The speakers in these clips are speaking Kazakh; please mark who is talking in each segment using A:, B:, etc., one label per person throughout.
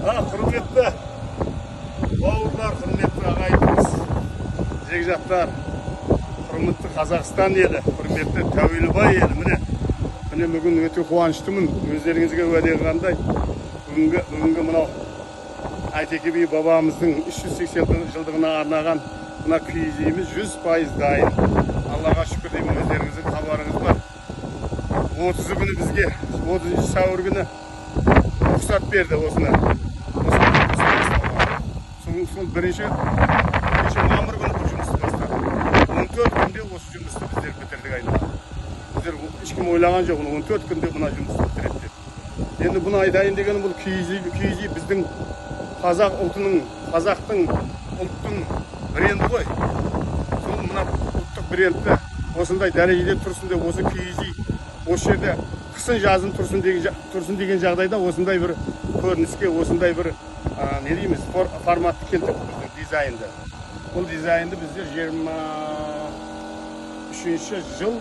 A: Құрметті бауырлар, құрметті ағайынымыз, жекжаттар, құрметті Қазақстан елі, құрметті Тәуелбай елі. Міне бүгін өте қуаныштымын. Өздеріңізге уәде қылғандай, бүгінгі мынау Айтеке би бабамыздың 380 жылдығына арнаған мына киіз үйіміз 100% дайын. Аллаға шүкір деймін, өздеріңіздің хабарыңыз бар. 30 күні бізге, 30 сәуір күні рұқсат берді осыны. Сол бірінші мамыр күні бұл жұмысты бастады. 14 күнде осы жұмысты біздер бітірдік айналды. Біздер ешкім ойлаған жоқ, 14 күнде мына жұмысты бітіреді деп. Енді бұны айтайын дегенім, бұл киіз үй біздің қазақ ұлтының, қазақтың ұлттың бренді ғой. Сол мына ұлттық брендті осындай дәрежеде тұрсын деп, осы киіз үй осы жерде қысын жазын тұрсын деген жағдайда осындай бір көрініске, осындай бір не дейміз, форматты келтірдік біздің дизайнды. Бұл дизайнды біздер 23 жыл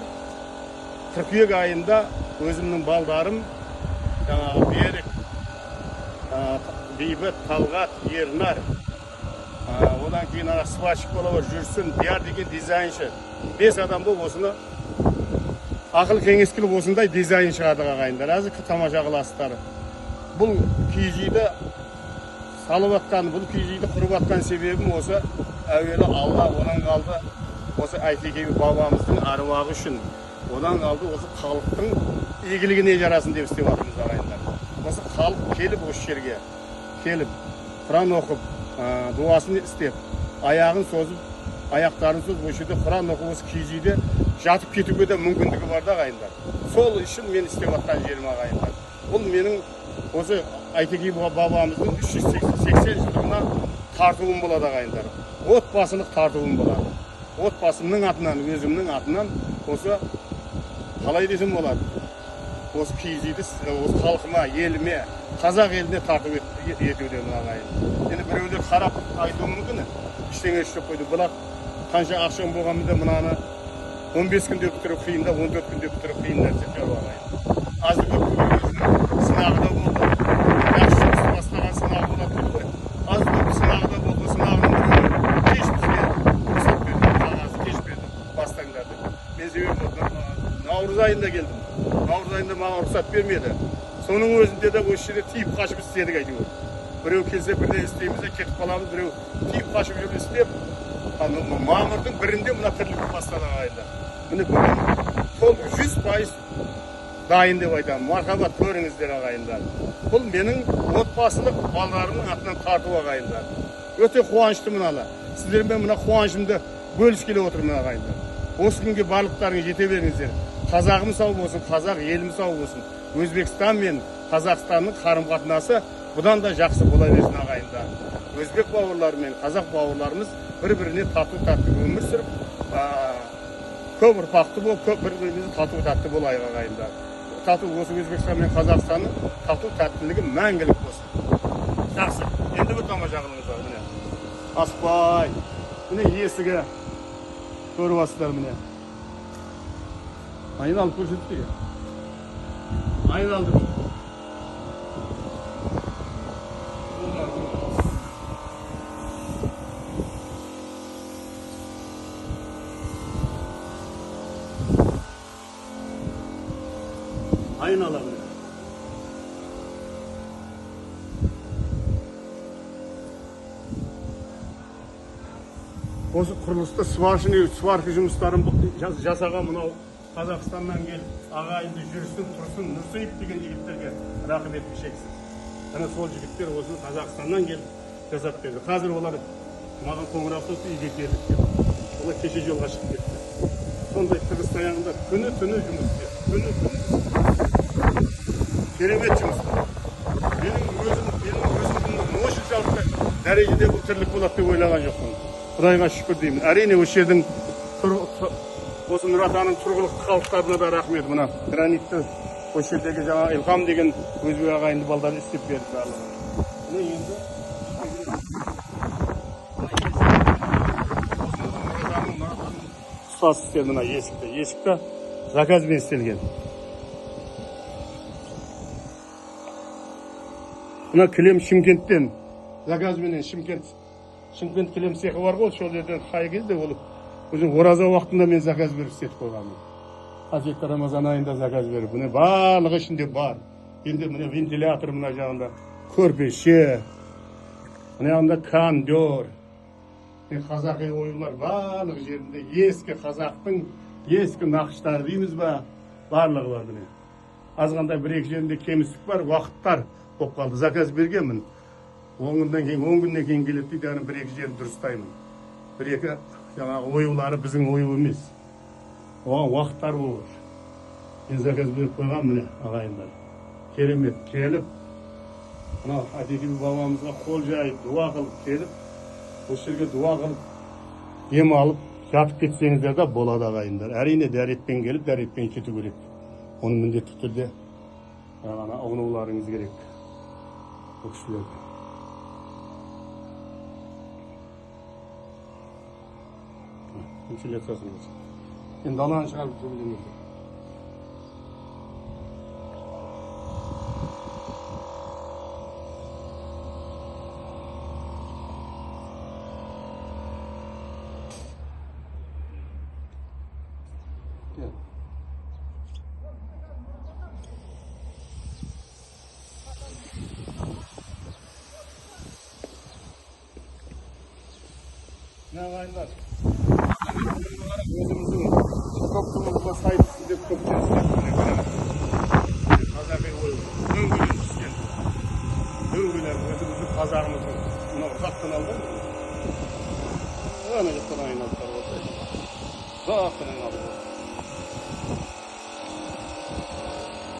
A: қыркүйек айында өзімнің балдарым, Берік, Бейбіт, Талғат, Ернар, одан кейін сварщик болар жүрсін, Диар деген дизайншы. 5 адам болып осыны ақыл кеңес қылып осындай дизайн шығардық ағайындар. Әзір тамаша қыласыздар. Бұл киіз үйді салып атқан, бұл киіз үйді құрып атқан себебім осы әуелі Алла, одан қалды осы Айтеке би бабамыздың аруағы үшін, одан қалды осы халықтың игілігіне жарасын деп істеп жатырмыз ағайындар. Осы халық келіп осы жерге келіп, Құран оқып, дуасын істеп, аяғын созып, аяқтарын созып, осы жерде Құран оқып, осы киіз үйде жатып кетуге де мүмкіндігі бар да ағайындар. Сол үшін мен істеп жатқан жерім ағайындар. Бұл менің осы Айтеке би бабамыздың 380 жылдығына тартуым болады ағайындар. Отбасылық тартуым болады. Отбасымның атынан, өзімнің атынан осы қалай десем болады. Осы киіз үйді осы халқыма, еліме, қазақ еліне тарту етудемін ағайын. Енді біреулер қарап айтуы мүмкін, ештеңе істеп қойды. Бірақ қанша ақшам болғанмен де мынаны 15 күнде бітіру қиын да, 14 күнде бітіру қиын нәрсе жоқ ағайын. Азды көпті өзінің сынағы да болды. Жақсы жұмысты бастаған сынағы болады дейді ғой. Азды көпті сынағы да болды. Сынағының біреуі кеш бізге рұқсат берді, қағазды кеш берді, бастаңдар деп. Мен себебі наурыз айында келдім. Наурыз айында маған рұқсат бермеді. Соның өзінде де осы жерде тиіп қашып істедік әйтеуір. Біреу келсе бірде істейміз де кетіп қаламыз, біреу тиіп қашып жүріп істеп, мамырдың 1-інде мына тірлікті бастады ағайындар. Міне бүгін сол 100% дайын деп айтамын. Мархабат көріңіздер ағайындар. Бұл менің отбасылық балаларымның атынан тарту ағайындар. Өте қуаныштымын ала. Сіздермен мына қуанышымды бөліскелі отырмын ағайындар. Осы күнге барлықтарыңыз жете беріңіздер. Қазағым сау болсын, қазақ елім сау болсын. Өзбекстан мен Қазақстанның қарым-қатынасы бұдан да жақсы бола берсін ағайындар. Өзбек бауырлары мен қазақ бауырларымыз бір-біріне тату-тәтті өмір сүріп, көп ұрпақты болып, бір-бірімізді тату-тәтті болайық ағайындар. Тату осы Өзбекстан мен Қазақстанның тату-тәттілігі мәңгілік болсын. Жақсы. Енді бір тамаша қылыңыздар міне. Аспай. Міне есігі көріп асыздар міне. Айналып көрсетті. Айналды. Aynalar. Осы құрылысты сварка жұмыстарын жасаған мынау Қазақстаннан келіп, ағайынды жүрсін, тұрсын, Нұрсейіп деген жігіттерге рахмет шексіз. Және сол жігіттер осыны Қазақстаннан келіп жасап берді. Қазір олар маған қоңырау соқты, үйге келдік деп. Олар кеше жолға шығып кетті. Сондай Қырғызстанда күні-түні жұмыс істеді. Күні-түні. Керемет жұмыстар. Менің өзімнің осыншалықты дәрежеде бұл тірлік болады деп ойлаған жоқпын. Құдайға шүкір деймін. Әрине осы жердің осы Нұр Атаның тұрғылықты халықтарына да рахмет. Мына гранитті осы жердегі жаңа Илхам деген өзбек ағайынды балдары істеп берді барлығы. Мына енді ұстаз істеді мына есікті. Есікті заказбен істелген. Mına kilem Şimkent'ten. Zakaz menен Şimkent kilem sexi var ғой, ошол жерден хай келди болуп. Өзүң ораза убактында мен заказ берип істетип койгонмун. Азекте Рамазан айында заказ берип, мына барлыгы ичинде бар. Енді мына вентилятор мына жагында, көрпеше, мына жагында кондер. Қазақи оюлар барлык жеринде эски казактын эски накыштары деймиз ба, барлыгы бар мына. Азгандай бір-екі жеринде кемістік бар, уақыттар болып қалды. Заказ бергенмін. 10 күннен кейін келеді дейді, аны бір-екі жерін дұрыстаймын. Бір-екі жаңағы оюлары біздің ою емес. Оған уақыттар болу. Мен заказ беріп қойған міне ағайындар. Керемет келіп, мына Атеке бабамызға қол жайып, дуа қылып келіп, осы жерге дуа қылып, ем алып, жатып кетсеңіздер де болады ағайындар. Әрине дәретпен келіп, дәретпен кету керек. Оны міндетті түрде ұғынуларыңыз керек. Бұл кісілерді. Вентиляциясын болсын. Енді даланы шығарып жүргенімізді. Ne var?